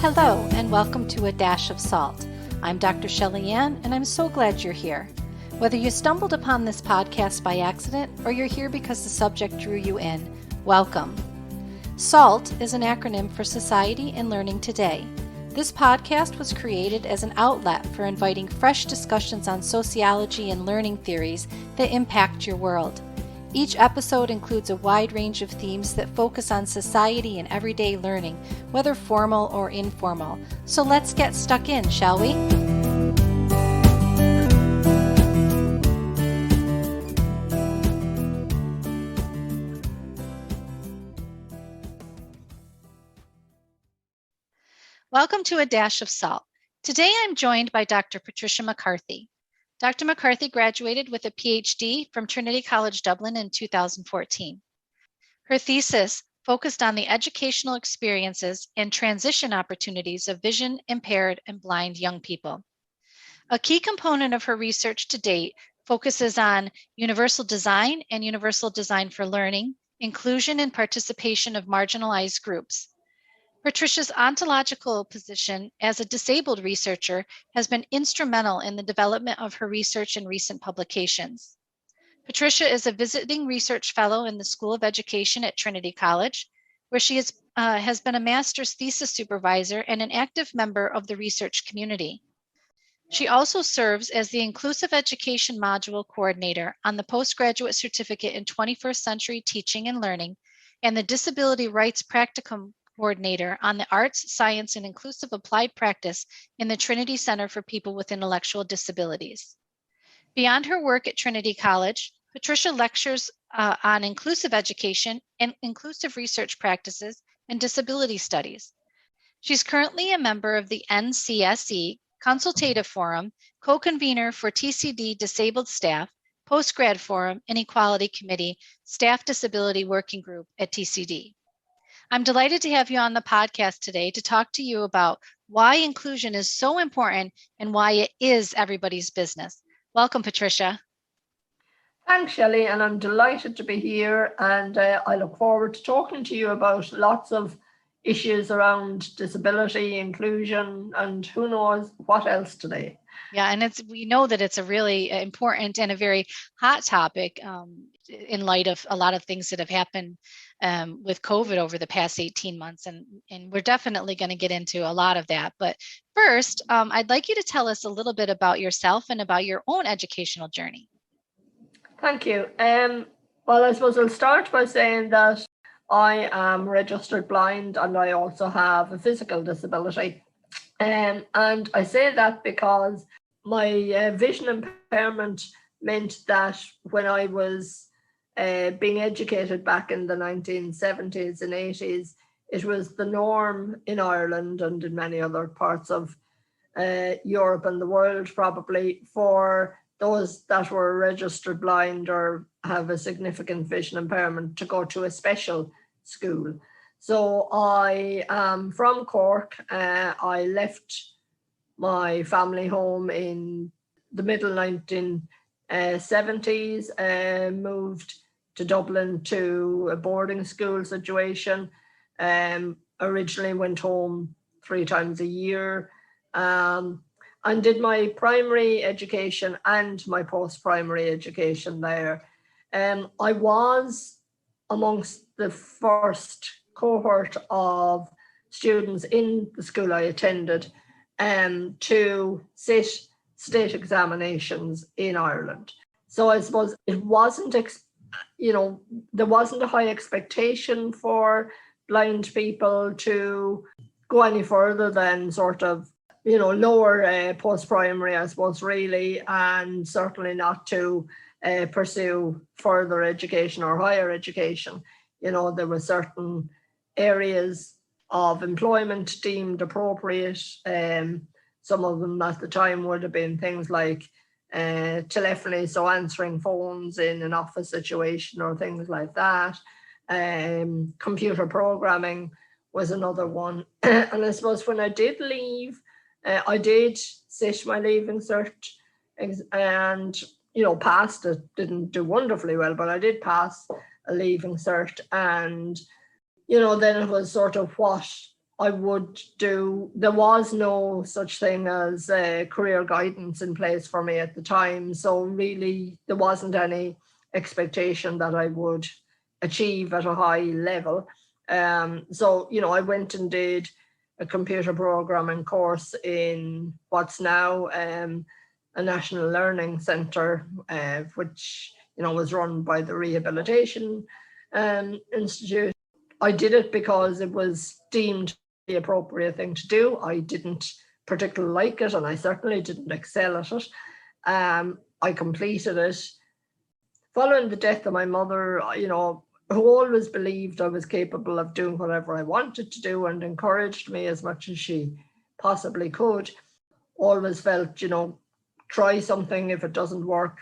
Hello, and welcome to A Dash of Salt. I'm Dr. Shelley Ann, and I'm so glad you're here. Whether you stumbled upon this podcast by accident or you're here because the subject drew you in, welcome. SALT is an acronym for Society and Learning Today. This podcast was created as an outlet for inviting fresh discussions on sociology and learning theories that impact your world. Each episode includes a wide range of themes that focus on society and everyday learning, whether formal or informal. So let's get stuck in, shall we? Welcome to A Dash of Salt. Today I'm joined by Dr. Patricia McCarthy. Dr. McCarthy graduated with a PhD from Trinity College Dublin in 2014. Her thesis focused on the educational experiences and transition opportunities of vision impaired and blind young people. A key component of her research to date focuses on universal design and universal design for learning, inclusion and participation of marginalized groups. Patricia's ontological position as a disabled researcher has been instrumental in the development of her research and recent publications. Patricia is a visiting research fellow in the School of Education at Trinity College, where she has been a master's thesis supervisor and an active member of the research community. She also serves as the Inclusive Education Module Coordinator on the Postgraduate Certificate in 21st Century Teaching and Learning and the Disability Rights Practicum Coordinator on the Arts, Science, and Inclusive Applied Practice in the Trinity Center for People with Intellectual Disabilities. Beyond her work at Trinity College, Patricia lectures on inclusive education and inclusive research practices and disability studies. She's currently a member of the NCSE Consultative Forum, co-convener for TCD Disabled Staff, Postgrad Forum, and Equality Committee Staff Disability Working Group at TCD. I'm delighted to have you on the podcast today to talk to you about why inclusion is so important and why it is everybody's business. Welcome, Patricia. Thanks, Shelley, and I'm delighted to be here, and I look forward to talking to you about lots of issues around disability, inclusion, and who knows what else today. Yeah, and we know that it's a really important and a very hot topic in light of a lot of things that have happened with COVID over the past 18 months. And we're definitely going to get into a lot of that. But first, I'd like you to tell us a little bit about yourself and about your own educational journey. Thank you. Well, I suppose I'll start by saying that I am registered blind and I also have a physical disability. And I say that because my vision impairment meant that when I was being educated back in the 1970s and 80s, it was the norm in Ireland and in many other parts of Europe and the world probably for those that were registered blind or have a significant vision impairment to go to a special school. So I am from Cork. I left my family home in the middle 1970s, moved to Dublin to a boarding school situation. Originally went home 3 times a year and did my primary education and my post-primary education there. I was amongst the first cohort of students in the school I attended to sit state examinations in Ireland. So I suppose it wasn't, there wasn't a high expectation for blind people to go any further than sort of, lower post-primary, I suppose, really, and certainly not to pursue further education or higher education. There were certain areas of employment deemed appropriate. Some of them at the time would have been things like telephony, so answering phones in an office situation or things like that. Computer programming was another one. And I suppose when I did leave, I did sit my leaving cert and, passed it. Didn't do wonderfully well, but I did pass a leaving cert. And, then it was sort of what I would do. There was no such thing as career guidance in place for me at the time. So really, there wasn't any expectation that I would achieve at a high level. So, I went and did a computer programming course in what's now a national learning centre, which, was run by the Rehabilitation Institute. I did it because it was deemed the appropriate thing to do. I didn't particularly like it, and I certainly didn't excel at it. I completed it. Following the death of my mother, who always believed I was capable of doing whatever I wanted to do and encouraged me as much as she possibly could, always felt, try something. If it doesn't work,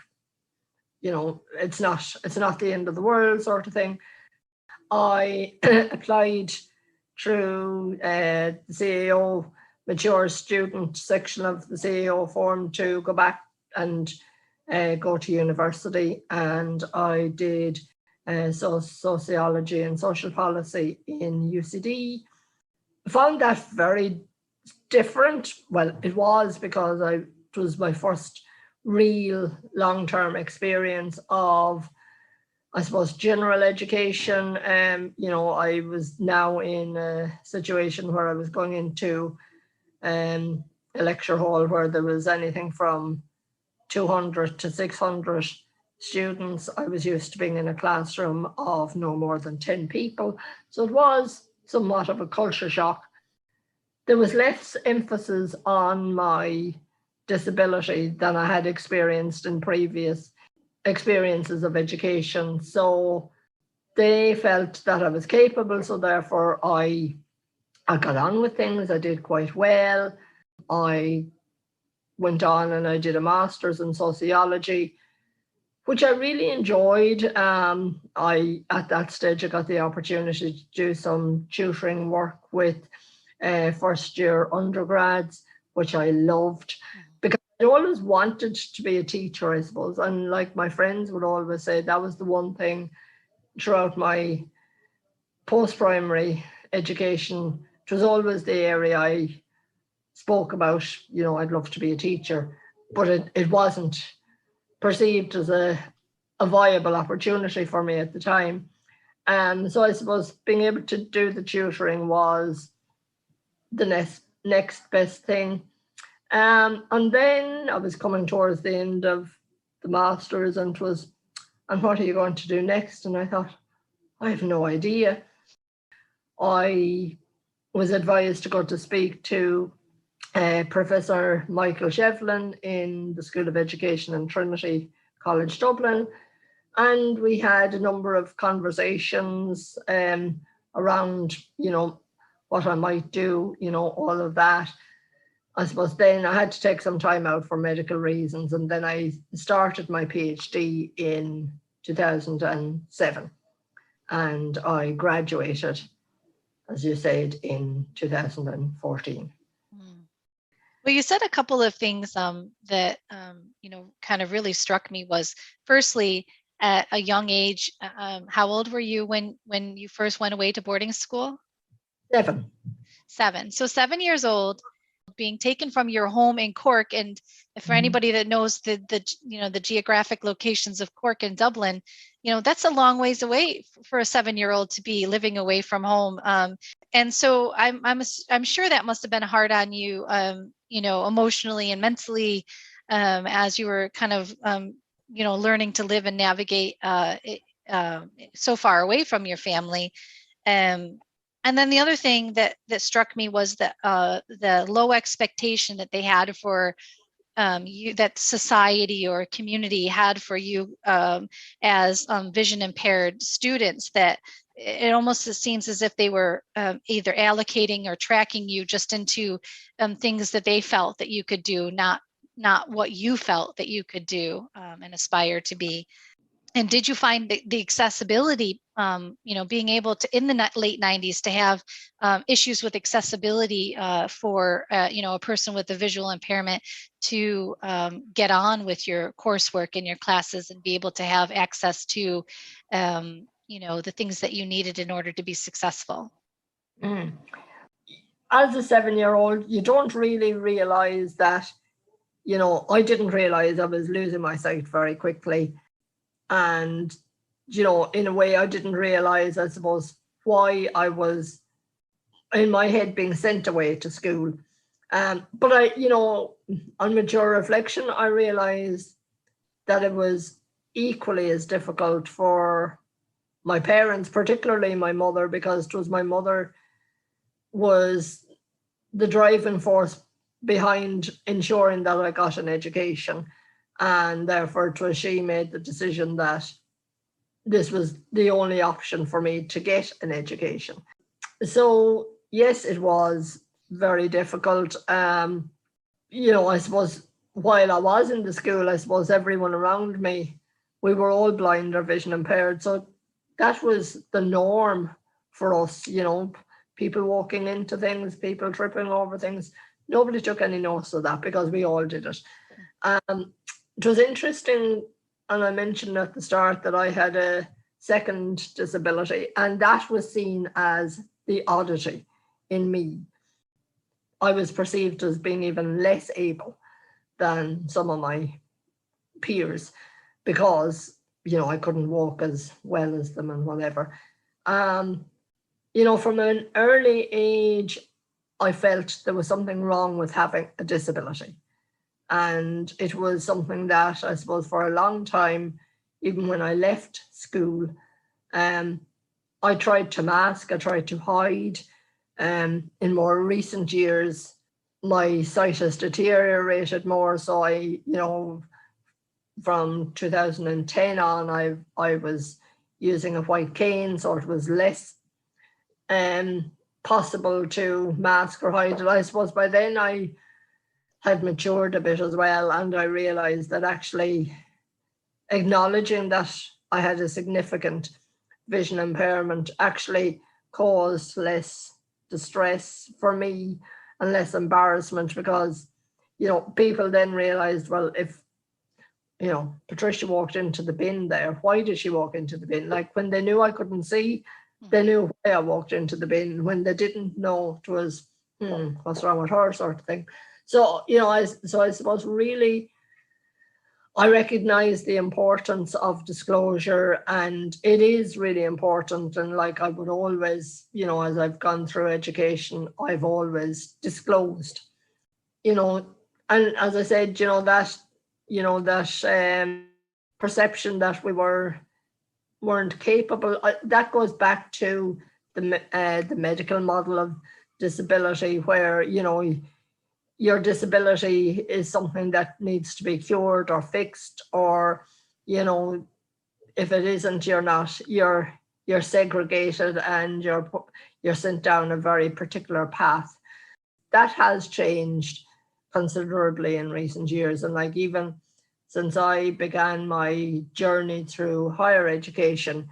it's not the end of the world, sort of thing. I applied through the CAO mature student section of the CAO form to go back and go to university, and I did sociology and social policy in UCD. Found that very different. Well, it was because it was my first real long-term experience of, I suppose, general education. I was now in a situation where I was going into a lecture hall where there was anything from 200 to 600 students. I was used to being in a classroom of no more than 10 people. So it was somewhat of a culture shock. There was less emphasis on my disability than I had experienced in previous experiences of education. So they felt that I was capable. So therefore I got on with things. I did quite well. I went on and I did a master's in sociology, which I really enjoyed. At that stage, I got the opportunity to do some tutoring work with first year undergrads, which I loved, because I always wanted to be a teacher, I suppose. And like my friends would always say, that was the one thing throughout my post-primary education. It was always the area I spoke about, I'd love to be a teacher, but it wasn't perceived as a viable opportunity for me at the time. So I suppose being able to do the tutoring was the next best thing. And then I was coming towards the end of the master's, and what are you going to do next? And I thought, I have no idea. I was advised to go to speak to Professor Michael Shevlin in the School of Education in Trinity College Dublin. And we had a number of conversations around, what I might do, all of that. I suppose then I had to take some time out for medical reasons. And then I started my PhD in 2007. And I graduated, as you said, in 2014. Well, you said a couple of things that, kind of really struck me was, firstly, at a young age, how old were you when you first went away to boarding school? 7. 7. So 7 years old, being taken from your home in Cork. And for anybody that knows the geographic locations of Cork and Dublin, that's a long ways away for a 7-year-old to be living away from home. And so I'm sure that must have been hard on you, emotionally and mentally, as you were kind of, learning to live and navigate so far away from your family. And then the other thing that struck me was the low expectation that they had for you, that society or community had for you as vision impaired students, that it almost seems as if they were either allocating or tracking you just into things that they felt that you could do, not what you felt that you could do and aspire to be. And did you find the accessibility, being able to, in the late 90s, to have issues with accessibility for, a person with a visual impairment to get on with your coursework and your classes and be able to have access to, the things that you needed in order to be successful? as a 7-year-old, you don't really realize that, I didn't realize I was losing my sight very quickly. And, in a way, I didn't realize, I suppose, why I was in my head being sent away to school. But on mature reflection, I realized that it was equally as difficult for my parents, particularly my mother, because it was my mother was the driving force behind ensuring that I got an education. And therefore, it was she made the decision that this was the only option for me to get an education. So, yes, it was very difficult. I suppose while I was in the school, I suppose everyone around me, we were all blind or vision impaired. So that was the norm for us, people walking into things, people tripping over things. Nobody took any notice of that because we all did it. It was interesting, and I mentioned at the start that I had a second disability, and that was seen as the oddity in me. I was perceived as being even less able than some of my peers because, I couldn't walk as well as them and whatever. From an early age, I felt there was something wrong with having a disability. And it was something that I suppose for a long time, even when I left school, I tried to mask, I tried to hide. In more recent years, my sight has deteriorated more. So from 2010 on, I was using a white cane, so it was less possible to mask or hide it. I suppose by then I had matured a bit as well, and I realized that actually acknowledging that I had a significant vision impairment actually caused less distress for me and less embarrassment because, people then realized, well, if, Patricia walked into the bin there, why did she walk into the bin? Like when they knew I couldn't see, they knew why I walked into the bin. When they didn't know, it was, what's wrong with her sort of thing. So, I suppose really I recognize the importance of disclosure, and it is really important. And like I would always, as I've gone through education, I've always disclosed, and as I said, that perception that we weren't capable, that goes back to the medical model of disability, where, your disability is something that needs to be cured or fixed, or, if it isn't, you're segregated and you're sent down a very particular path. That has changed considerably in recent years. And like even since I began my journey through higher education,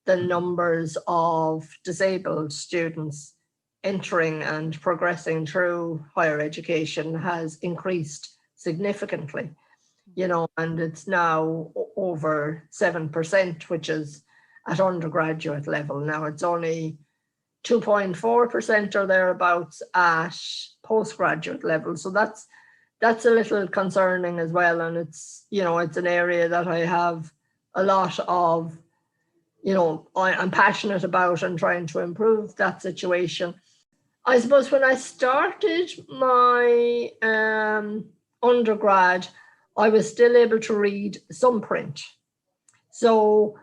the numbers of disabled students entering and progressing through higher education has increased significantly, and it's now over 7%, which is at undergraduate level. Now it's only 2.4% or thereabouts at postgraduate level. So that's a little concerning as well. And it's, it's an area that I have a lot of, I'm passionate about and trying to improve that situation. I suppose when I started my undergrad, I was still able to read some print. So,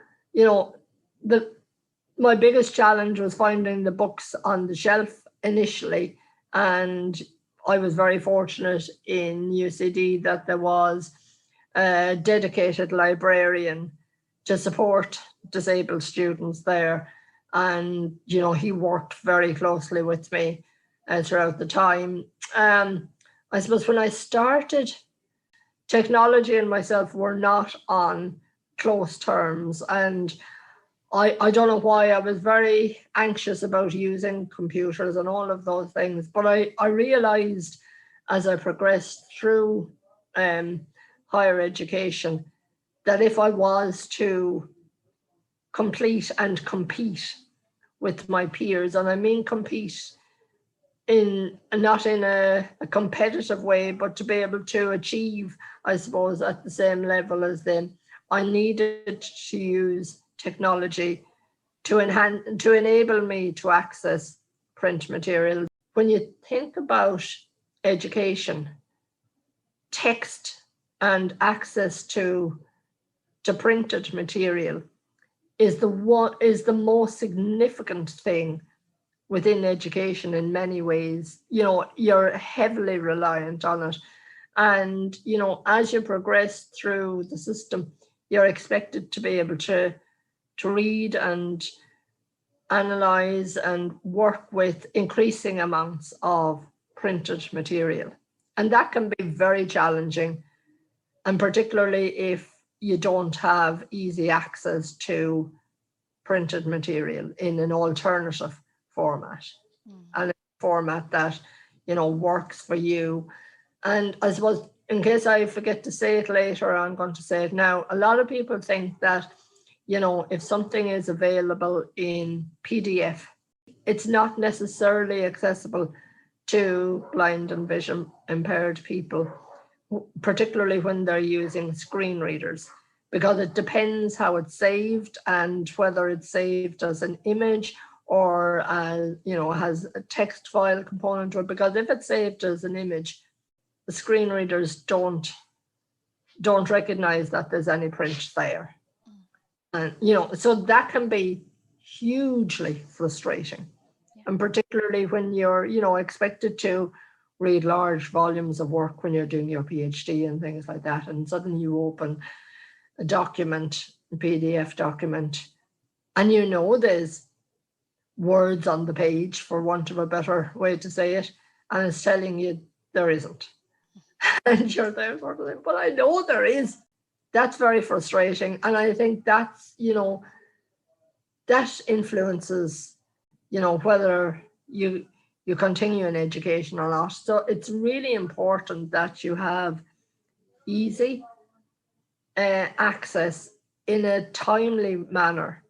my biggest challenge was finding the books on the shelf initially. And I was very fortunate in UCD that there was a dedicated librarian to support disabled students there. And, he worked very closely with me throughout the time. I suppose when I started, technology and myself were not on close terms. And I don't know why I was very anxious about using computers and all of those things. But I realized as I progressed through higher education that if I was to complete and compete with my peers, and I mean compete not in a competitive way, but to be able to achieve, I suppose, at the same level as them, I needed to use technology to enable me to access print material. When you think about education, text and access to printed material is the most significant thing within education in many ways. You're heavily reliant on it. And, as you progress through the system, you're expected to be able to read and analyze and work with increasing amounts of printed material. And that can be very challenging, and particularly if you don't have easy access to printed material in an alternative format, and a format that works for you. And I suppose, in case I forget to say it later, I'm going to say it now. A lot of people think that if something is available in PDF, it's not necessarily accessible to blind and vision impaired people, particularly when they're using screen readers, because it depends how it's saved and whether it's saved as an image or has a text file component to it. Because if it's saved as an image, the screen readers don't recognize that there's any print there. And so that can be hugely frustrating. Yeah. And particularly when you're expected to read large volumes of work when you're doing your PhD and things like that, and suddenly you open a document, a PDF document, and there's words on the page, for want of a better way to say it, and it's telling you there isn't. And you're there sort of, but I know there is. That's very frustrating. And I think that's, that influences, whether you continue in education or not. So it's really important that you have easy access in a timely manner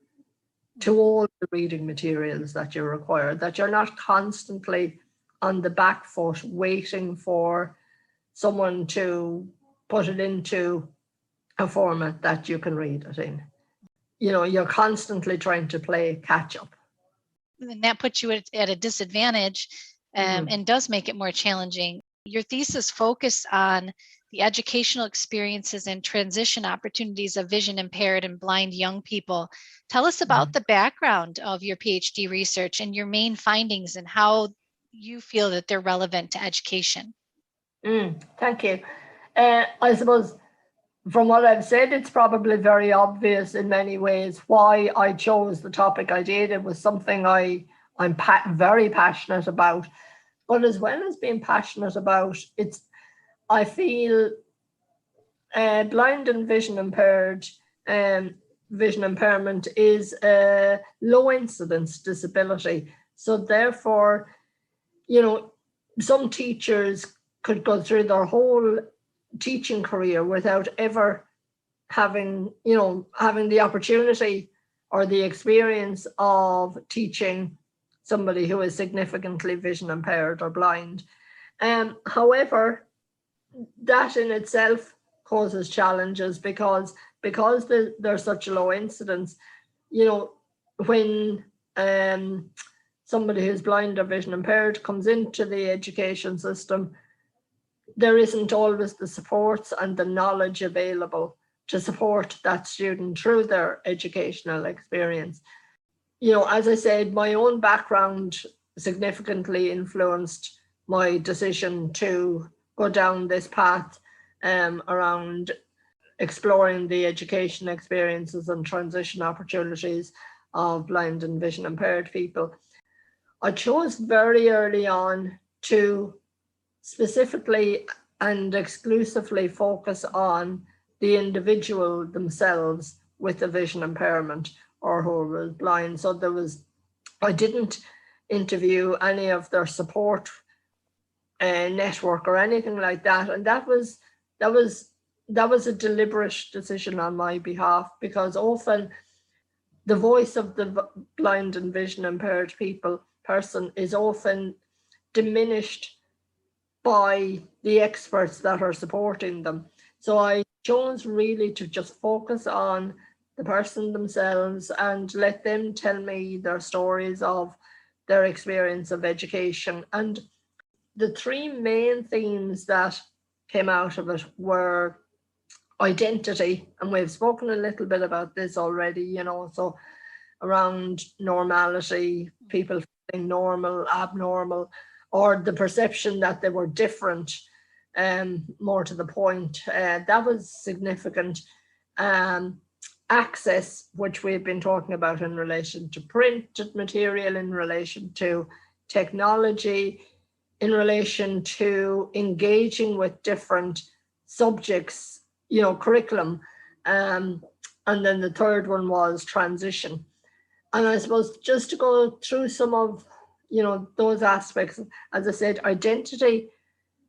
to all the reading materials that you require, that you're not constantly on the back foot waiting for someone to put it into a format that you can read it in. You're constantly trying to play catch up. And that puts you at a disadvantage and does make it more challenging. Your thesis focused on the educational experiences and transition opportunities of vision impaired and blind young people. Tell us about the background of your PhD research and your main findings and how you feel that they're relevant to education. Thank you. I suppose from what I've said, it's probably very obvious in many ways why I chose the topic I did. It was something I'm very passionate about. But as well as being passionate about, I feel blind and vision impaired, vision impairment is a low incidence disability. So therefore, some teachers could go through their whole teaching career without ever having the opportunity or the experience of teaching somebody who is significantly vision impaired or blind. However, that in itself causes challenges because there's such a low incidence. When somebody who's blind or vision impaired comes into the education system, there isn't always the supports and the knowledge available to support that student through their educational experience. As I said, my own background significantly influenced my decision to go down this path around exploring the education experiences and transition opportunities of blind and vision impaired people. I chose very early on to specifically and exclusively focus on the individual themselves with a vision impairment or who was blind. So I didn't interview any of their support network or anything like that. And that was a deliberate decision on my behalf, because often the voice of the blind and vision impaired person is often diminished by the experts that are supporting them. So I chose really to just focus on the person themselves and let them tell me their stories of their experience of education. And the three main themes that came out of it were identity, and we've spoken a little bit about this already, you know, so around normality, people feeling normal, abnormal, or the perception that they were different, more to the point. That was significant. Access, which we've been talking about in relation to printed material, in relation to technology, in relation to engaging with different subjects, you know, curriculum. And then the third one was transition. And I suppose just to go through some of, you know, those aspects, as I said, identity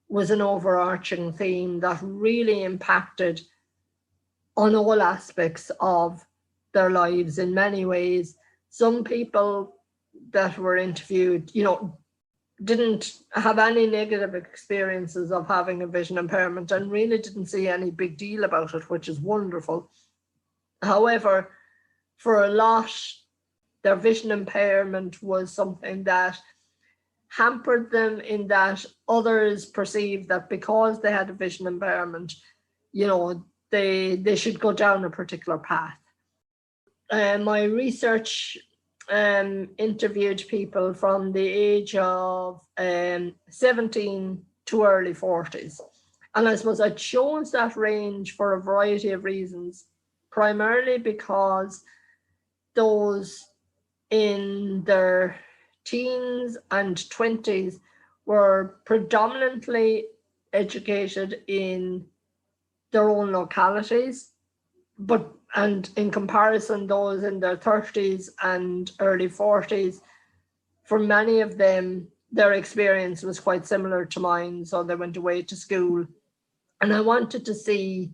was an overarching theme that really impacted on all aspects of their lives in many ways. Some people that were interviewed, you know, didn't have any negative experiences of having a vision impairment and really didn't see any big deal about it, which is wonderful. However, for a lot, their vision impairment was something that hampered them, in that others perceived that because they had a vision impairment, you know, they should go down a particular path. My research interviewed people from the age of 17 to early 40s. And I suppose I chose that range for a variety of reasons, primarily because those in their teens and 20s were predominantly educated in their own localities, and in comparison, those in their 30s and early 40s, for many of them, their experience was quite similar to mine. So they went away to school, and I wanted to see,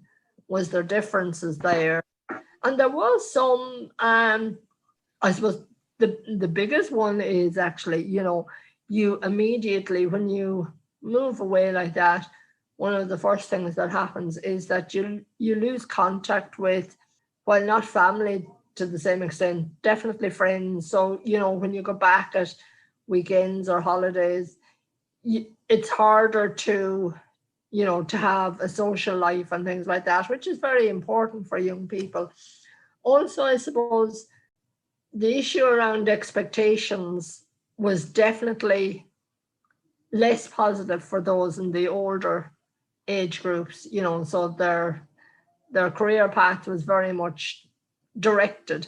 was there differences there? And there was some, I suppose the biggest one is actually, you know, you immediately, when you move away like that, one of the first things that happens is that you lose contact with, while not family to the same extent, definitely friends. So, you know, when you go back at weekends or holidays, it's harder to, you know, to have a social life and things like that, which is very important for young people. Also, I suppose the issue around expectations was definitely less positive for those in the older age groups, you know, so their career path was very much directed,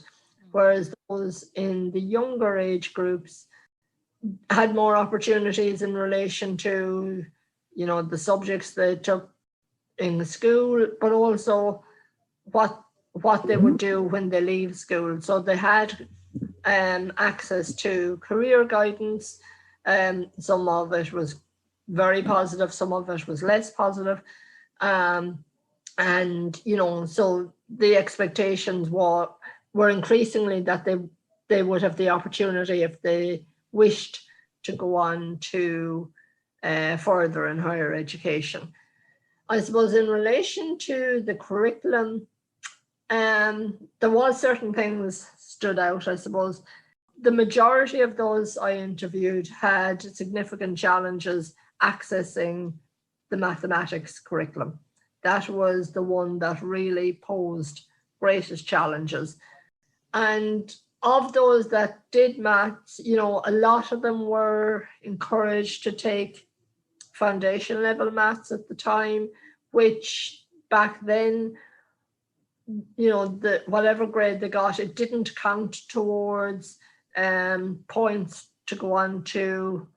whereas those in the younger age groups had more opportunities in relation to, you know, the subjects they took in the school, but also what they would do when they leave school. So they had access to career guidance. Some of it was very positive, some of it was less positive. And, you know, so the expectations were increasingly that they would have the opportunity, if they wished, to go on to further and higher education. I suppose in relation to the curriculum, there was certain things stood out. I suppose the majority of those I interviewed had significant challenges accessing the mathematics curriculum. That was the one that really posed greatest challenges. And of those that did maths, you know, a lot of them were encouraged to take foundation level maths at the time, which back then, you know, whatever grade they got, it didn't count towards points to go on to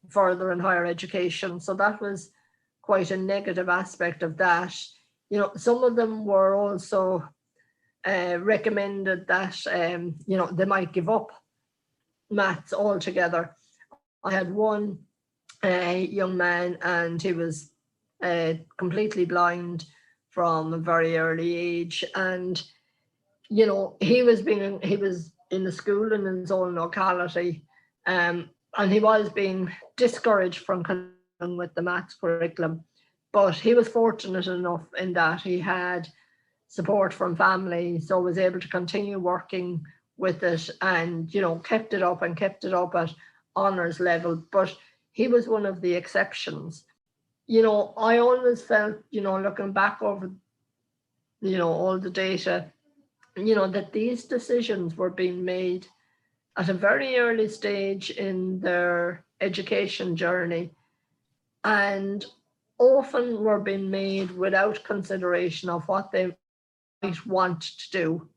further and higher education. So that was quite a negative aspect of that. You know, some of them were also recommended that, you know, they might give up maths altogether. I had one young man, and he was completely blind from a very early age. And, you know, he was in a school in his own locality. and he was being discouraged from continuing with the maths curriculum. But he was fortunate enough in that he had support from family, so was able to continue working with it, and kept it up at honours level. But he was one of the exceptions. I always felt, looking back over all the data, that these decisions were being made at a very early stage in their education journey, and often were being made without consideration of what they might want to do,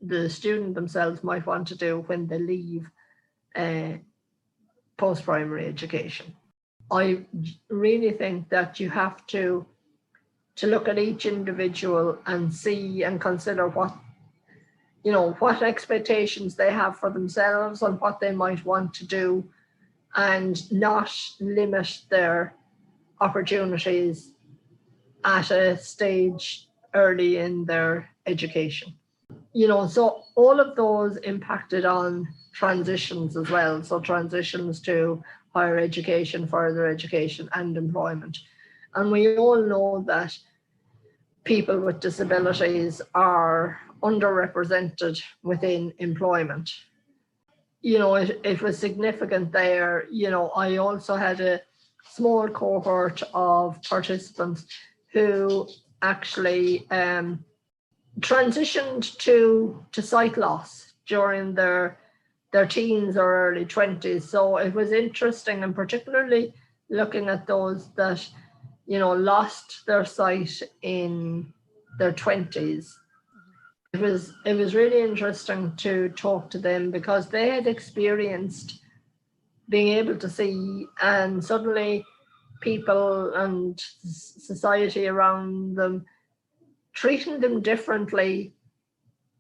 the student themselves might want to do when they leave post-primary education. I really think that you have to look at each individual and see and consider what expectations they have for themselves and what they might want to do, and not limit their opportunities at a stage early in their education. So all of those impacted on transitions as well. So transitions to higher education, further education, and employment. And we all know that people with disabilities are underrepresented within employment. It was significant there. I also had a small cohort of participants who actually transitioned to sight loss during their teens or early 20s. So it was interesting, and particularly looking at those that lost their sight in their 20s. It was really interesting to talk to them, because they had experienced being able to see, and suddenly people and society around them treating them differently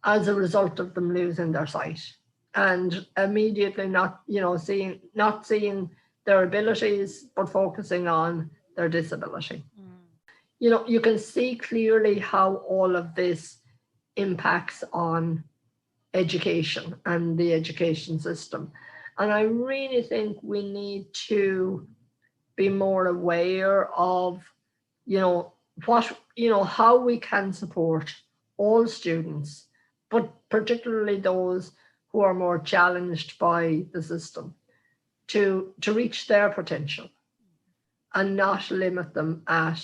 as a result of them losing their sight, and immediately not seeing their abilities, but focusing on their disability. You can see clearly how all of this impacts on education and the education system. And I really think we need to be more aware of, how we can support all students, but particularly those who are more challenged by the system, to reach their potential and not limit them at,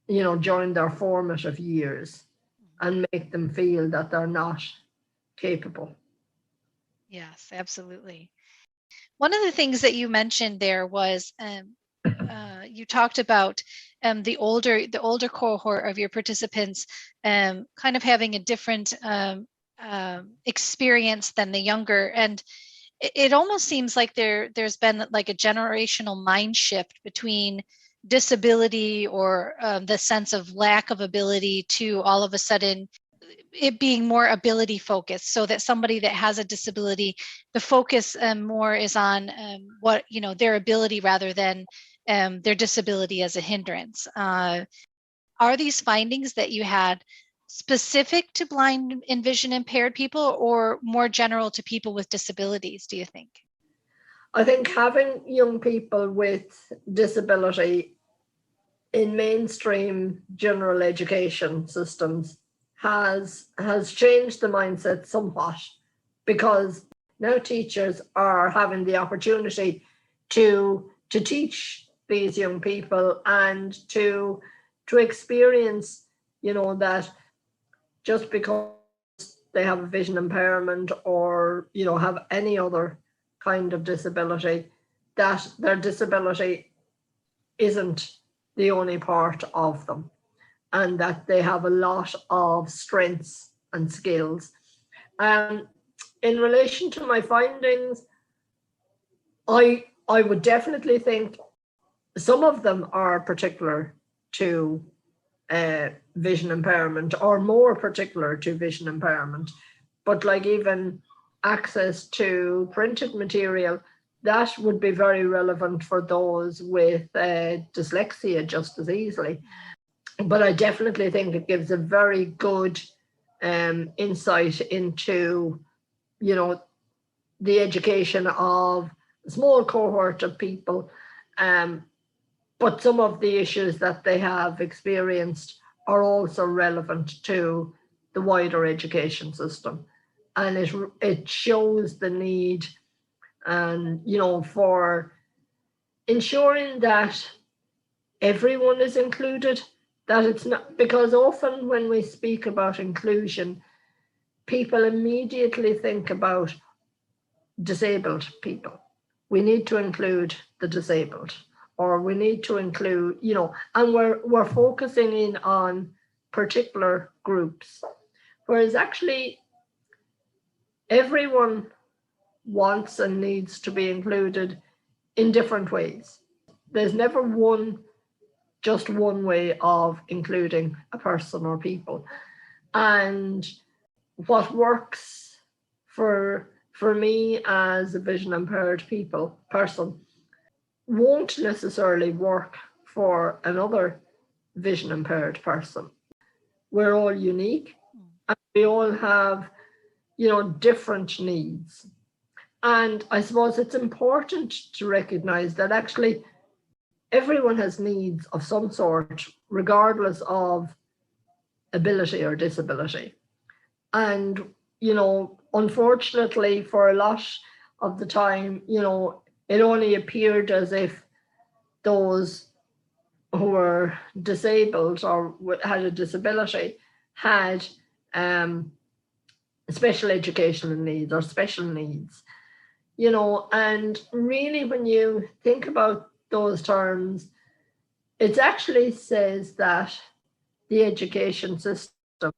during their formative years, and make them feel that they're not capable. Yes, absolutely. One of the things that you mentioned there was you talked about the older cohort of your participants kind of having a different experience than the younger, and it almost seems like there's been like a generational mind shift between disability or the sense of lack of ability to all of a sudden it being more ability focused, so that somebody that has a disability, the focus more is on what their ability rather than their disability as a hindrance. Are these findings that you had specific to blind and vision impaired people, or more general to people with disabilities, do you think? I think having young people with disability in mainstream general education systems has changed the mindset somewhat, because now teachers are having the opportunity to teach these young people, and to experience, that just because they have a vision impairment, or have any other kind of disability, that their disability isn't the only part of them, and that they have a lot of strengths and skills. In relation to my findings, I would definitely think some of them are particular to vision impairment, or more particular to vision impairment. But like even access to printed material, that would be very relevant for those with dyslexia just as easily. But I definitely think it gives a very good insight into, the education of small cohort of people, but some of the issues that they have experienced are also relevant to the wider education system. And it shows the need, and for ensuring that everyone is included, that it's not, because often when we speak about inclusion, people immediately think about disabled people. We need to include the disabled, or we need to include, and we're focusing in on particular groups, whereas actually everyone wants and needs to be included in different ways. There's never just one way of including a person or people. And what works for me as a vision impaired person won't necessarily work for another vision impaired person. We're all unique and we all have, different needs. And I suppose it's important to recognize that actually everyone has needs of some sort, regardless of ability or disability. And, unfortunately, for a lot of the time, it only appeared as if those who were disabled or had a disability had special educational needs or special needs, and really when you think about those terms, it actually says that the education system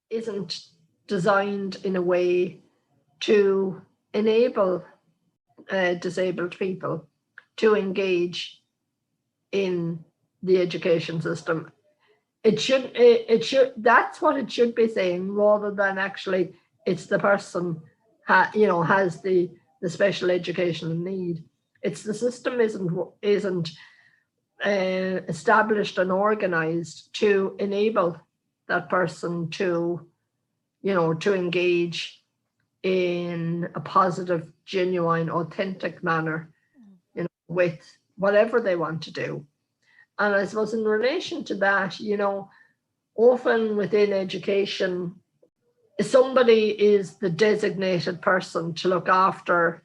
isn't designed in a way to enable disabled people to engage in the education system. It should, that's what it should be saying, rather than actually it's the person has the special educational need. It's the system isn't established and organized to enable that person to engage in a positive, genuine, authentic manner, with whatever they want to do. And I suppose in relation to that, often within education, somebody is the designated person to look after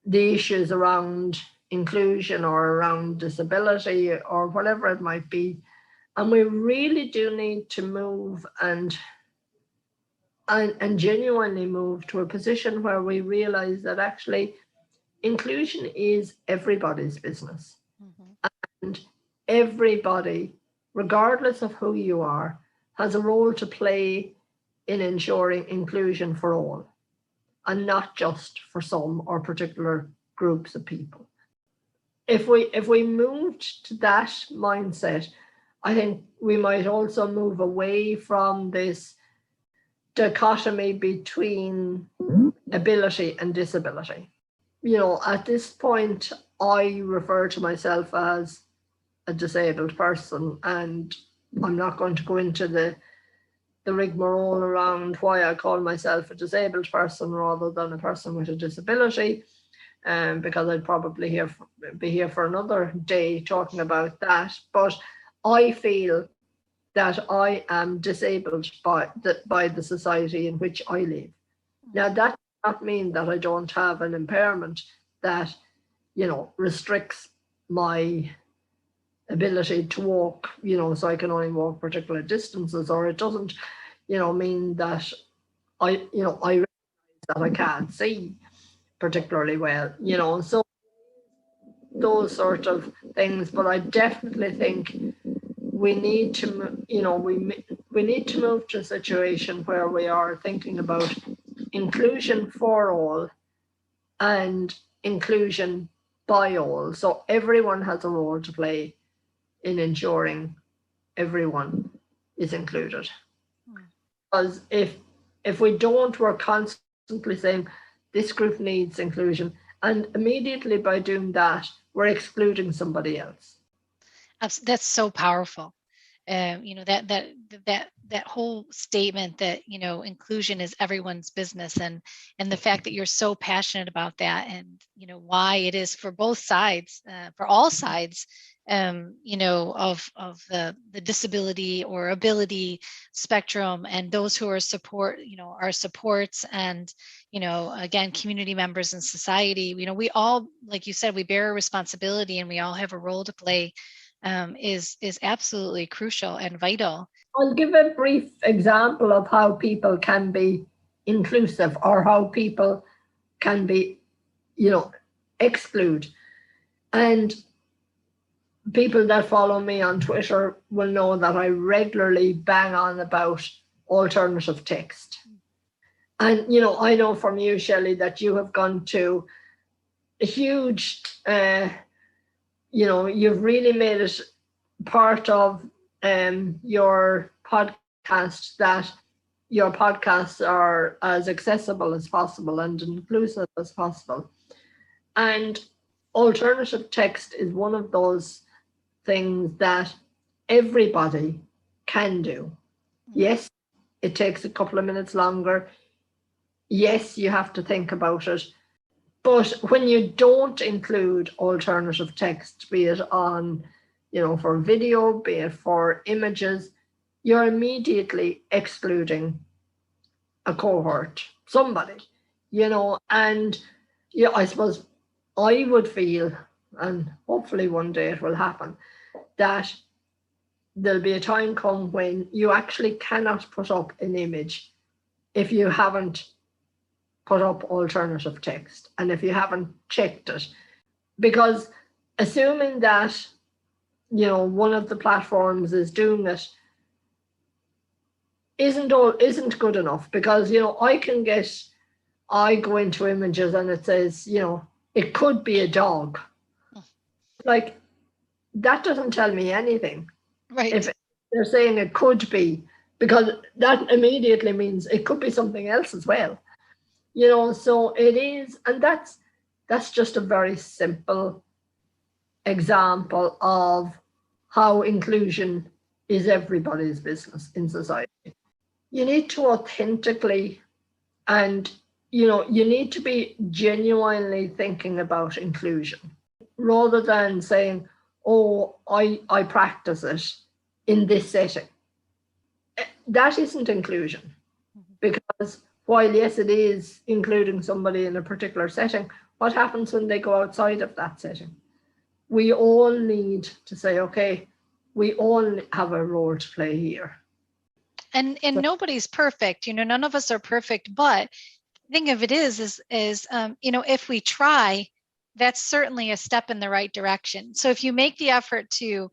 the issues around inclusion or around disability or whatever it might be. And we really do need to move and genuinely move to a position where we realize that actually inclusion is everybody's business. And everybody, regardless of who you are, has a role to play in ensuring inclusion for all, and not just for some or particular groups of people. If we moved to that mindset, I think we might also move away from this dichotomy between ability and disability. At this point, I refer to myself as a disabled person, and I'm not going to go into the rigmarole around why I call myself a disabled person rather than a person with a disability, because I'd probably be here for another day talking about that. But I feel that I am disabled by the society in which I live. Now, that does not mean that I don't have an impairment that, restricts my ability to walk, so I can only walk particular distances, or it doesn't, mean that I realize that I can't see particularly well, so those sort of things. But I definitely think we need to, we need to move to a situation where we are thinking about inclusion for all and inclusion by all. So everyone has a role to play in ensuring everyone is included. Because if we don't, we're constantly saying this group needs inclusion, and immediately by doing that, we're excluding somebody else. That's so powerful. that whole statement that, inclusion is everyone's business, and the fact that you're so passionate about that, and why it is for both sides, for all sides, of the disability or ability spectrum, and those who are our supports, and again, community members in society. We all, like you said, we bear a responsibility, and we all have a role to play, is absolutely crucial and vital. I'll give a brief example of how people can be inclusive, or how people can be, exclude. And people that follow me on Twitter will know that I regularly bang on about alternative text. And, I know from you, Shelley, that you have gone to a huge, you've really made it part of your podcast, that your podcasts are as accessible as possible and inclusive as possible. And alternative text is one of those things that everybody can do. Yes, it takes a couple of minutes longer. Yes, you have to think about it. But when you don't include alternative text, be it on, for video, be it for images, you're immediately excluding a cohort, somebody, and I suppose I would feel, and hopefully one day it will happen, that there'll be a time come when you actually cannot put up an image if you haven't put up alternative text, and if you haven't checked it. Because assuming that, one of the platforms is doing it isn't good enough, because, I go into images and it says, it could be a dog. Like, that doesn't tell me anything. Right. If they're saying it could be, because that immediately means it could be something else as well. So it is, and that's just a very simple example of how inclusion is everybody's business in society. You need to authentically, and you need to be genuinely thinking about inclusion, rather than saying, oh, I practice it in this setting. That isn't inclusion, because while yes, it is including somebody in a particular setting, what happens when they go outside of that setting? We all need to say, okay, we all have a role to play here. And nobody's perfect, none of us are perfect, but the thing of it is if we try, that's certainly a step in the right direction. So if you make the effort to,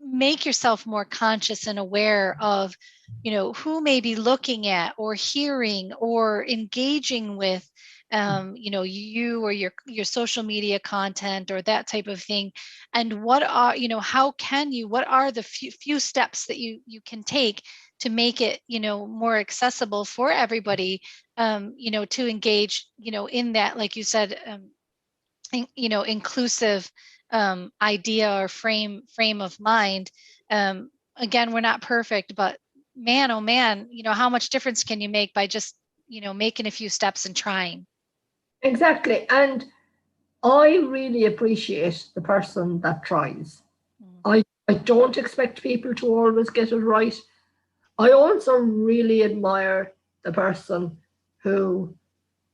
make yourself more conscious and aware of, who may be looking at or hearing or engaging with, you or your social media content or that type of thing, and what are, what are the few steps that you can take to make it, more accessible for everybody, to engage, in that, like you said, inclusive idea or frame of mind. Again, we're not perfect, but man, oh man, how much difference can you make by just, making a few steps and trying? Exactly. And I really appreciate the person that tries. I don't expect people to always get it right. I also really admire the person who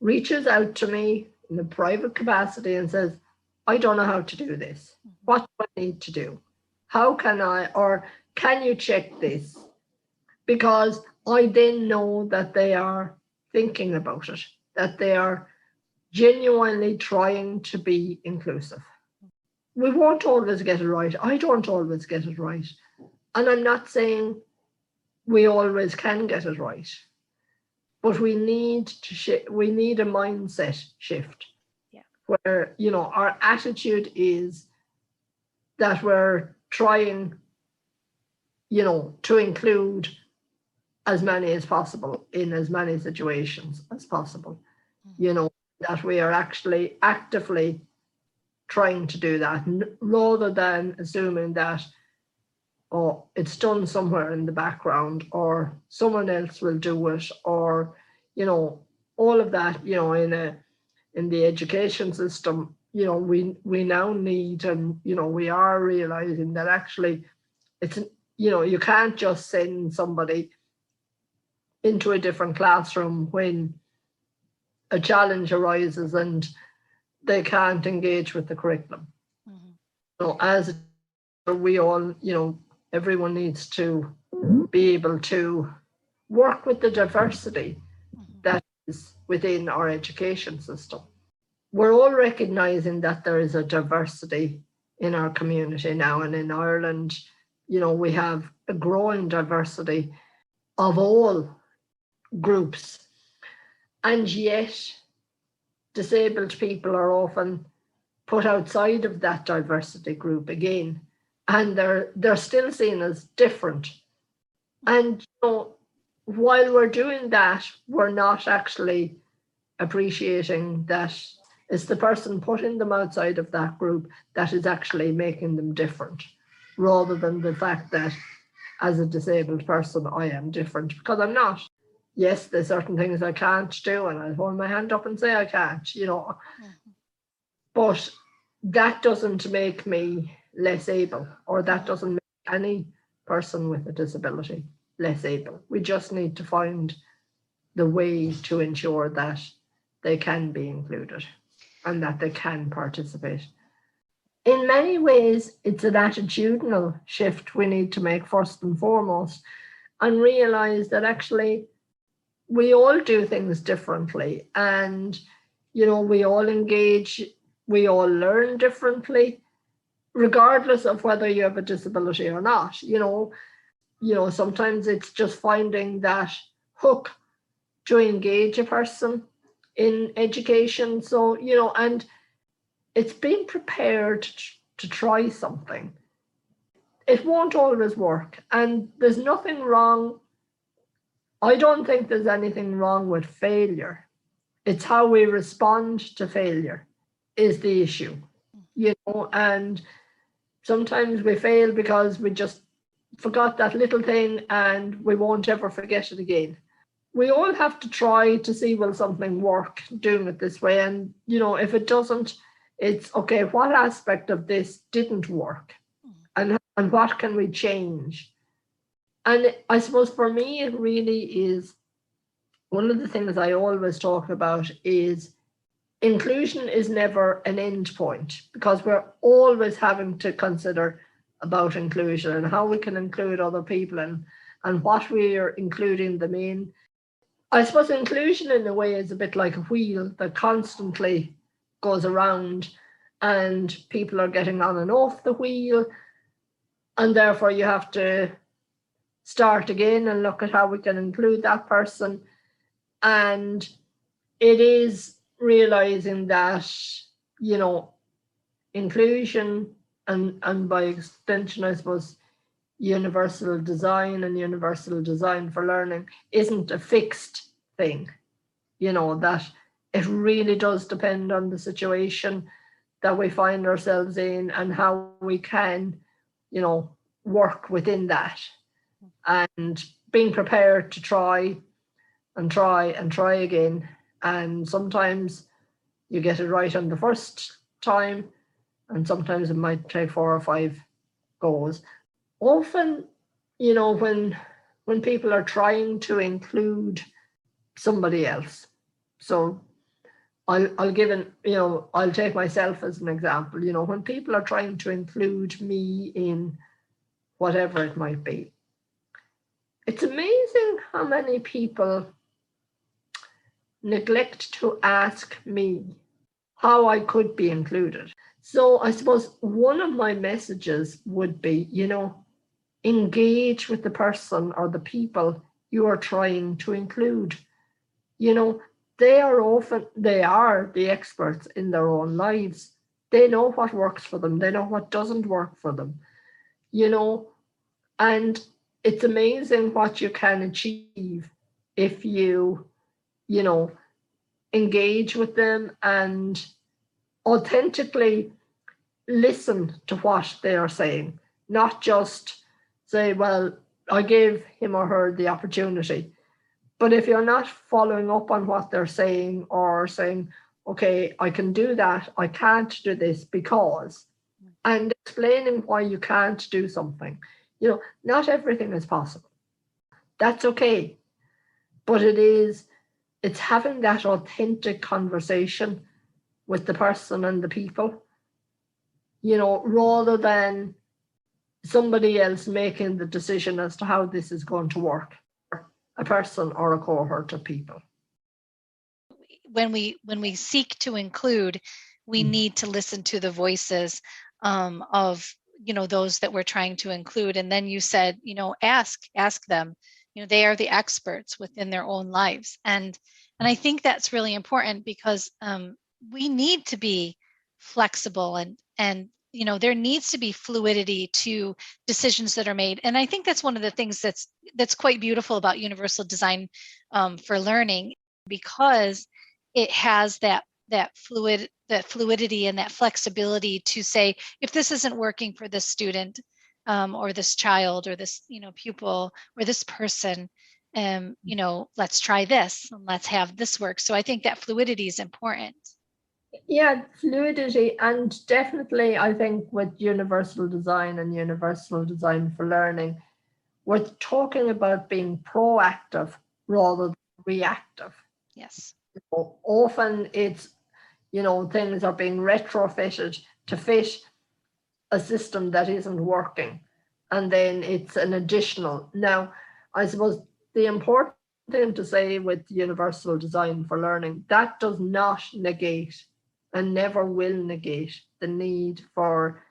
reaches out to me in a private capacity and says, I don't know how to do this. What do I need to do? How can I, or can you check this? Because I then know that they are thinking about it, that they are genuinely trying to be inclusive. We won't always get it right. I don't always get it right. And I'm not saying we always can get it right, but we need to we need a mindset shift. Yeah. Where, our attitude is that we're trying, to include as many as possible in as many situations as possible. That we are actually actively trying to do that, rather than assuming that oh, it's done somewhere in the background, or someone else will do it, or, all of that, in the education system, we now need, and, we are realizing that actually it's, you can't just send somebody into a different classroom when a challenge arises and they can't engage with the curriculum. Mhm. So as we all, everyone needs to be able to work with the diversity Mhm. that is within our education system. We're all recognizing that there is a diversity in our community now, and in Ireland, we have a growing diversity of all groups, and yet disabled people are often put outside of that diversity group again, and they're still seen as different. And while we're doing that, we're not actually appreciating that it's the person putting them outside of that group that is actually making them different, rather than the fact that as a disabled person, I am different, because I'm not. Yes, there's certain things I can't do, and I'll hold my hand up and say I can't, Mhm. but that doesn't make me less able, or that Mhm. doesn't make any person with a disability less able. We just need to find the way to ensure that they can be included and that they can participate. In many ways, it's an attitudinal shift we need to make first and foremost, and realize that actually we all do things differently, and we all engage, we all learn differently, regardless of whether you have a disability or not. Sometimes it's just finding that hook to engage a person in education. So, and it's being prepared to try something. It won't always work, and there's nothing wrong. I don't think there's anything wrong with failure. It's how we respond to failure is the issue, and sometimes we fail because we just forgot that little thing and we won't ever forget it again. We all have to try to see, will something work doing it this way? And, if it doesn't, it's okay, what aspect of this didn't work? Mhm. And what can we change? And I suppose for me, it really is one of the things I always talk about is inclusion is never an end point, because we're always having to consider about inclusion and how we can include other people, and what we are including them in. I suppose inclusion in a way is a bit like a wheel that constantly goes around, and people are getting on and off the wheel, and therefore you have to start again and look at how we can include that person. And it is realizing that, inclusion and by extension, I suppose, universal design and universal design for learning isn't a fixed thing, that it really does depend on the situation that we find ourselves in and how we can, work within that, and being prepared to try and try and try again. And sometimes you get it right on the first time, and sometimes it might take 4 or 5 goes. Often, when people are trying to include somebody else, so I'll give an, I'll take myself as an example. When people are trying to include me in whatever it might be, it's amazing how many people neglect to ask me how I could be included. So I suppose one of my messages would be, engage with the person or the people you are trying to include. You know, they are the experts in their own lives. They know what works for them. They know what doesn't work for them, you know, and it's amazing what you can achieve if you know, engage with them and authentically listen to what they are saying, not just say, well, I gave him or her the opportunity. But if you're not following up on what they're saying, or saying, okay, I can do that, I can't do this because, and explaining why you can't do something, not everything is possible. That's okay. But it's having that authentic conversation with the person and the people, rather than somebody else making the decision as to how this is going to work, a person or a cohort of people. When we seek to include, we need to listen to the voices of those that we're trying to include. And then you said, ask them. They are the experts within their own lives, and I think that's really important, because we need to be flexible, and there needs to be fluidity to decisions that are made. And I think that's one of the things that's quite beautiful about universal design for learning, because it has that fluidity and that flexibility to say, if this isn't working for this student or this child or this pupil or this person, let's try this and let's have this work. So I think that fluidity is important. Yeah, fluidity, and definitely I think with universal design and universal design for learning, we're talking about being proactive rather than reactive. Yes. Often it's, things are being retrofitted to fit a system that isn't working, and then it's an additional. Now, I suppose the important thing to say with universal design for learning, that does not negate and never will negate the need for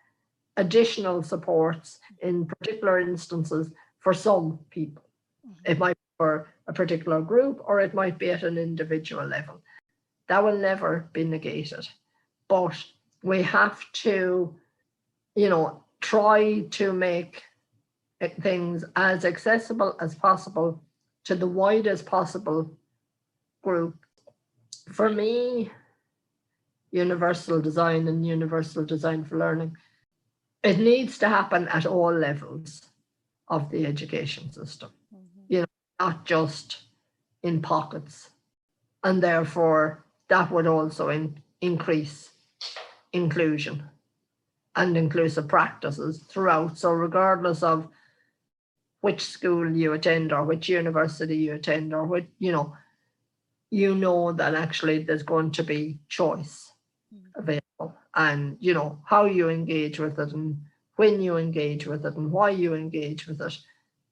additional supports in particular instances for some people. It might be for a particular group, or it might be at an individual level. That will never be negated. But we have to, try to make things as accessible as possible to the widest possible group. For me, universal design and universal design for learning, it needs to happen at all levels of the education system, not just in pockets. And therefore, that would also increase inclusion and inclusive practices throughout. So regardless of which school you attend or which university you attend, or what, that actually there's going to be choice available, and how you engage with it, and when you engage with it, and why you engage with it,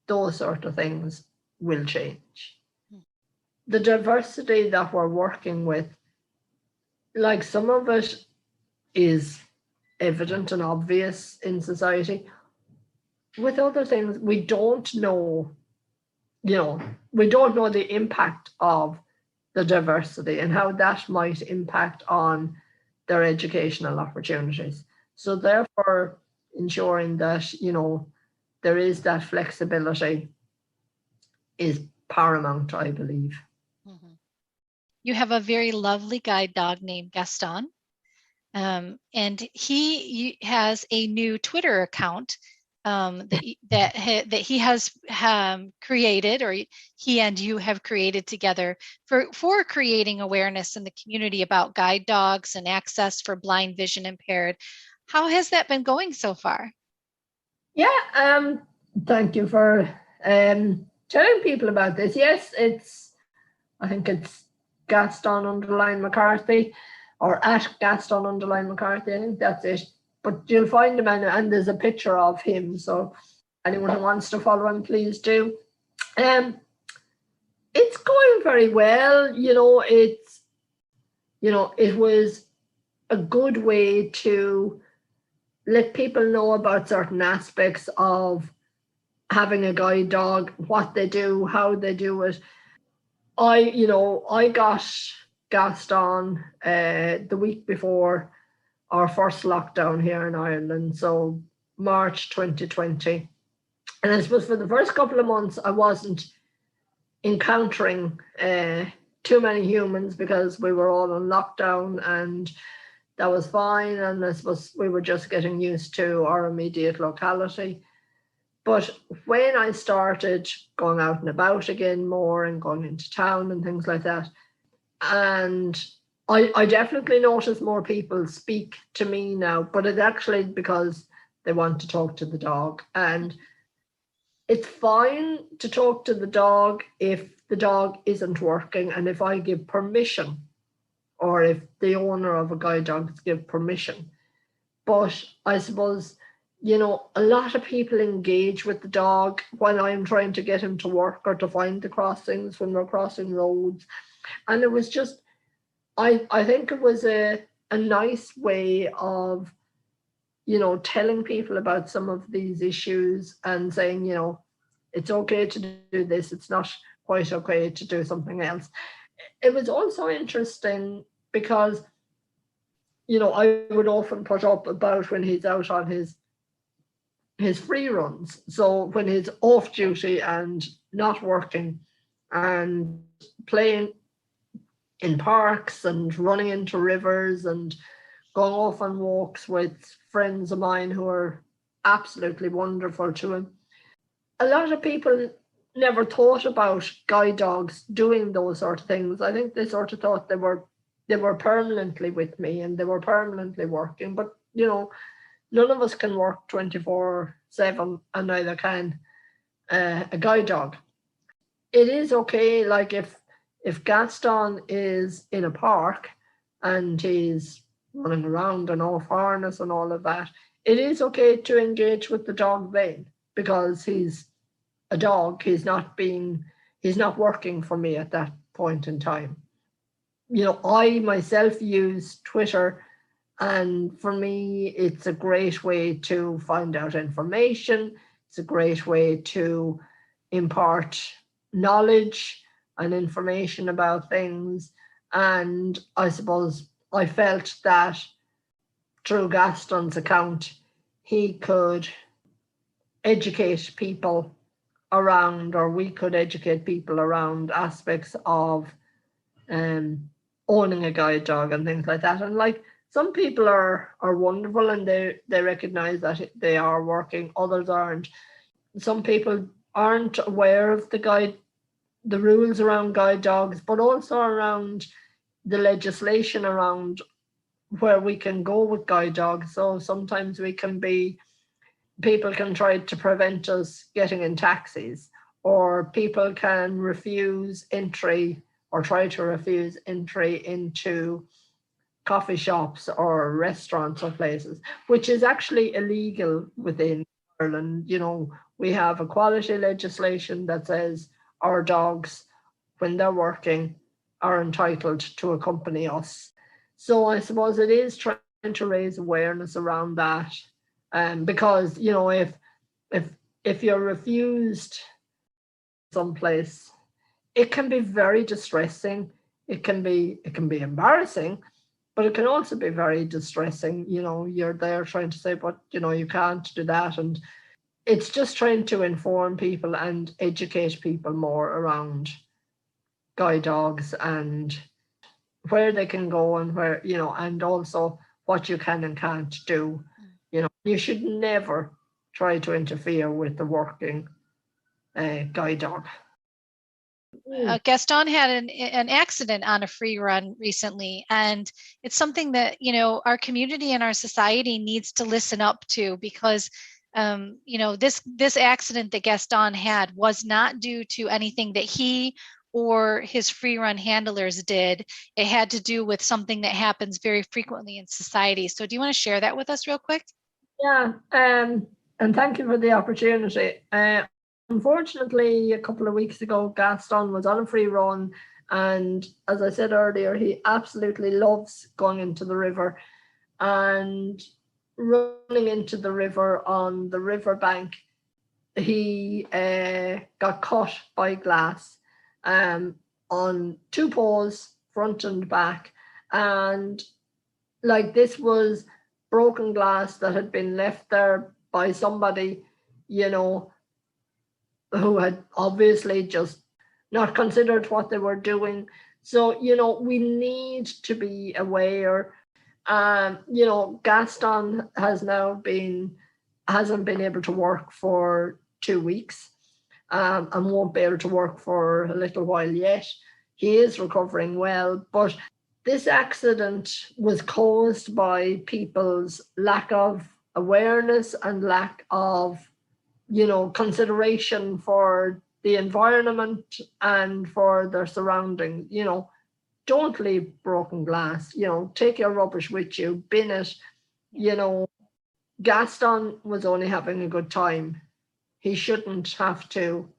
those sort of things will change. The diversity that we're working with, like, some of it is evident and obvious in society. With other things, we don't know, the impact of the diversity and how that might impact on their educational opportunities. So therefore, ensuring that, there is that flexibility is paramount, I believe. You have a very lovely guide dog named Gaston, and he has a new Twitter account that he has created, or he and you have created together for creating awareness in the community about guide dogs and access for blind, vision impaired. How has that been going so far? Yeah, thank you for telling people about this. Yes, I think it's Gaston _McCarthy, or at Gaston _McCarthy. I think that's it. But you'll find him, and there's a picture of him. So anyone who wants to follow him, please do. It's going very well. It was a good way to let people know about certain aspects of having a guide dog, what they do, how they do it. I got Gaston the week before our first lockdown here in Ireland, so March 2020. And I suppose for the first couple of months, I wasn't encountering too many humans because we were all on lockdown, and that was fine. And I suppose we were just getting used to our immediate locality. But when I started going out and about again more and going into town and things like that, and I definitely notice more people speak to me now, but it's actually because they want to talk to the dog. And it's fine to talk to the dog if the dog isn't working and if I give permission, or if the owner of a guide dog give permission. But I suppose, a lot of people engage with the dog when I'm trying to get him to work or to find the crossings when we're crossing roads. And it was just, I think it was a nice way of, telling people about some of these issues and saying, it's okay to do this. It's not quite okay to do something else. It was also interesting because, I would often put up about when he's out on his free runs. So when he's off duty and not working and playing in parks and running into rivers and going off on walks with friends of mine who are absolutely wonderful to him. A lot of people never thought about guide dogs doing those sort of things. I think they sort of thought they were permanently with me and they were permanently working. But none of us can work 24/7, and neither can a guide dog. It is okay, like if Gaston is in a park and he's running around and off harness and all of that, it is okay to engage with the dog then, because he's a dog. He's not working for me at that point in time. I myself use Twitter, and for me, it's a great way to find out information. It's a great way to impart knowledge and information about things. And I suppose I felt that through Gaston's account, he could educate people around, or we could educate people around aspects of owning a guide dog and things like that. And like, some people are wonderful and they recognize that they are working, others aren't. Some people aren't aware of the rules around guide dogs, but also around the legislation around where we can go with guide dogs. So sometimes people can try to prevent us getting in taxis, or people can refuse entry or try to refuse entry into coffee shops or restaurants or places, which is actually illegal within Ireland. We have equality legislation that says our dogs, when they're working, are entitled to accompany us. So I suppose it is trying to raise awareness around that. Because, if you're refused someplace, it can be very distressing. It can be embarrassing, but it can also be very distressing. You're there trying to say, but you can't do that. And it's just trying to inform people and educate people more around guide dogs and where they can go and where, and also what you can and can't do. You should never try to interfere with the working guide dog. Gaston had an accident on a free run recently, and it's something that our community and our society needs to listen up to, because this accident that Gaston had was not due to anything that he or his free run handlers did. It had to do with something that happens very frequently in society. So do you want to share that with us real quick? Yeah, and thank you for the opportunity. Unfortunately, a couple of weeks ago, Gaston was on a free run, and as I said earlier, he absolutely loves going into the river, and running into the river on the riverbank, he got caught by glass on two paws, front and back, and like, this was broken glass that had been left there by somebody, who had obviously just not considered what they were doing. So, we need to be aware. Gaston hasn't been able to work for 2 weeks, and won't be able to work for a little while yet. He is recovering well, but this accident was caused by people's lack of awareness and lack of, consideration for the environment and for their surroundings. Don't leave broken glass, take your rubbish with you, bin it. Gaston was only having a good time. He shouldn't have to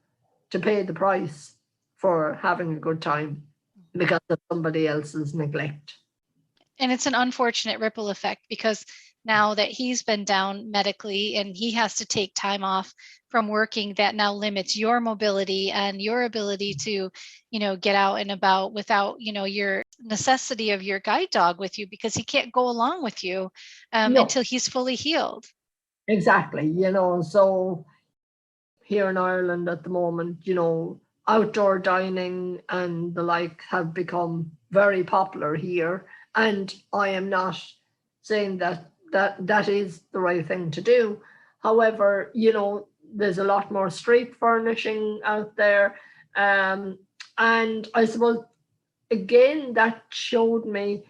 pay the price for having a good time because of somebody else's neglect. And it's an unfortunate ripple effect, because now that he's been down medically and he has to take time off from working, that now limits your mobility and your ability to, get out and about without, your necessity of your guide dog with you, because he can't go along with you No. until he's fully healed. Exactly. So here in Ireland at the moment, outdoor dining and the like have become very popular here. And I am not saying that is the right thing to do. However, there's a lot more street furnishing out there. And I suppose, again, that showed me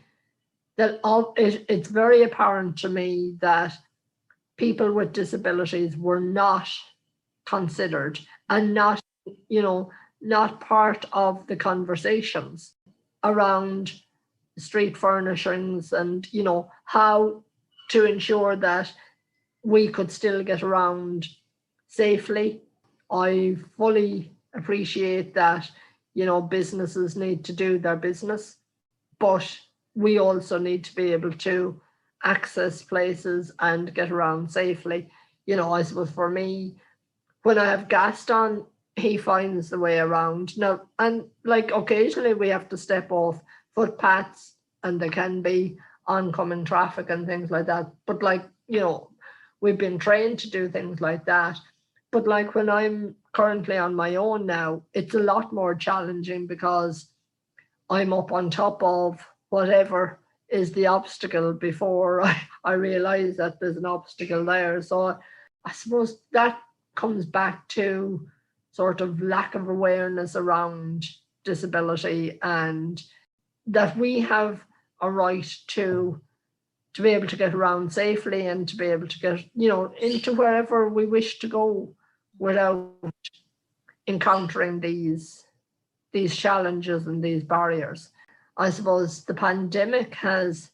that it's very apparent to me that people with disabilities were not considered and not part of the conversations around street furnishings and, how to ensure that we could still get around safely. I fully appreciate that, businesses need to do their business, but we also need to be able to access places and get around safely. I suppose for me, when I have Gaston, he finds the way around. Now, and like occasionally we have to step off footpaths and there can be oncoming traffic and things like that. But we've been trained to do things like that. But when I'm currently on my own now, it's a lot more challenging because I'm up on top of whatever is the obstacle before I realize that there's an obstacle there. So I suppose that comes back to sort of lack of awareness around disability, and that we have a right to be able to get around safely and to be able to get, into wherever we wish to go without encountering these challenges and these barriers. I suppose the pandemic has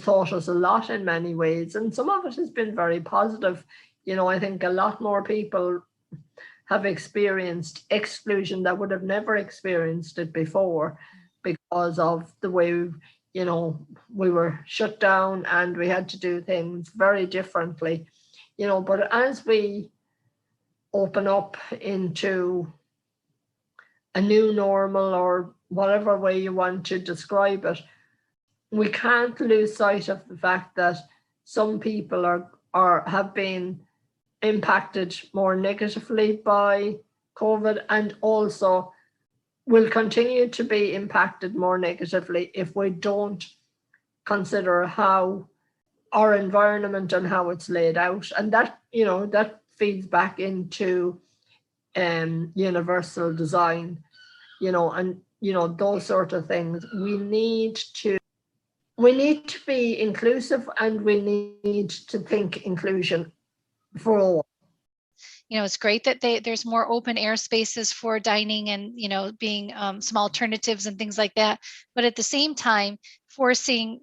taught us a lot in many ways, and some of it has been very positive. I think a lot more people have experienced exclusion that would have never experienced it before because of the way, we were shut down and we had to do things very differently, but as we open up into a new normal, or whatever way you want to describe it, we can't lose sight of the fact that some people have been impacted more negatively by COVID, and also will continue to be impacted more negatively if we don't consider how our environment and how it's laid out. And that, that feeds back into universal design, and those sort of things. We need to be inclusive, and we need to think inclusion for all. It's great that there's more open air spaces for dining and, being some alternatives and things like that. But at the same time, forcing,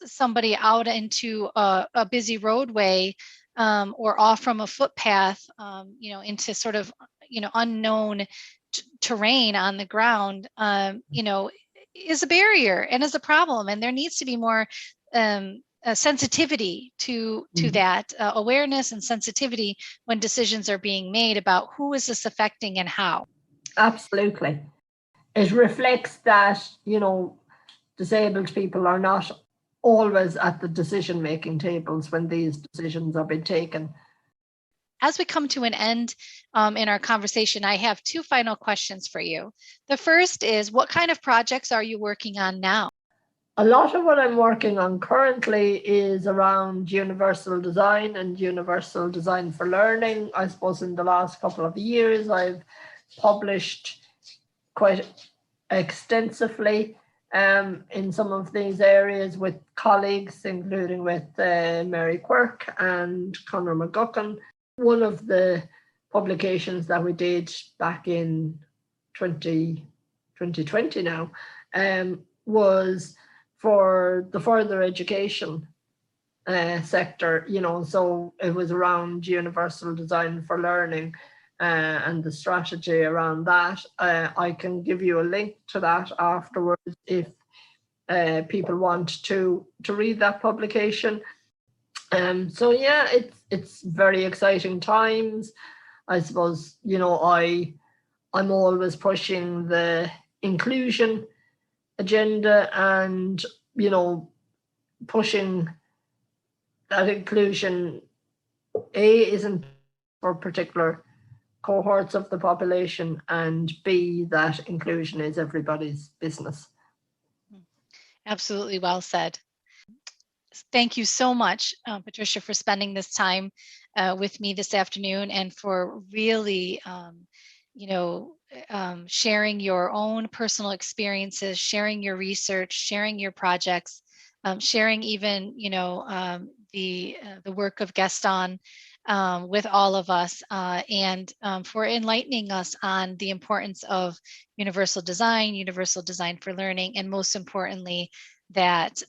somebody out into a busy roadway or off from a footpath, into sort of, unknown terrain on the ground, is a barrier and is a problem. And there needs to be more sensitivity to that, awareness and sensitivity when decisions are being made about who is this affecting and how. Absolutely. It reflects that, disabled people are not always at the decision-making tables when these decisions are being taken. As we come to an end in our conversation, I have two final questions for you. The first is, what kind of projects are you working on now? A lot of what I'm working on currently is around universal design and universal design for learning. I suppose in the last couple of years, I've published quite extensively in some of these areas with colleagues, including with Mary Quirk and Conor McGuckin. One of the publications that we did back in 2020 now was for the further education sector, so it was around universal design for learning and the strategy around that. I can give you a link to that afterwards if people want to read that publication. So yeah, it's very exciting times. I suppose, I'm always pushing the inclusion agenda and, pushing that inclusion, isn't for particular cohorts of the population, and B, that inclusion is everybody's business. Absolutely well said. Thank you so much, Patricia, for spending this time with me this afternoon and for really, sharing your own personal experiences, sharing your research, sharing your projects, sharing even, the work of Gaston with all of us, and for enlightening us on the importance of universal design for learning, and most importantly, that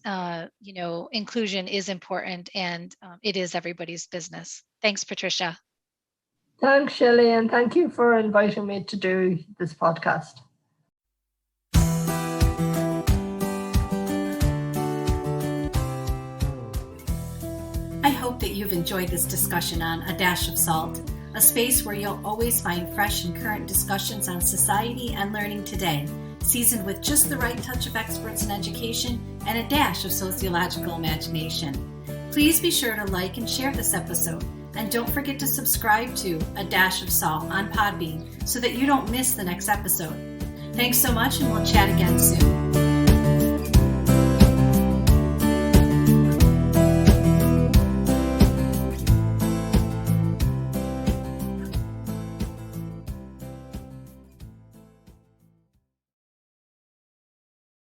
inclusion is important and it is everybody's business. Thanks, Patricia. Thanks, Shelley, and thank you for inviting me to do this podcast. I hope that you've enjoyed this discussion on A Dash of Salt, a space where you'll always find fresh and current discussions on society and learning today, seasoned with just the right touch of experts in education and a dash of sociological imagination. Please be sure to like and share this episode, and don't forget to subscribe to A Dash of Salt on Podbean so that you don't miss the next episode. Thanks so much, and we'll chat again soon.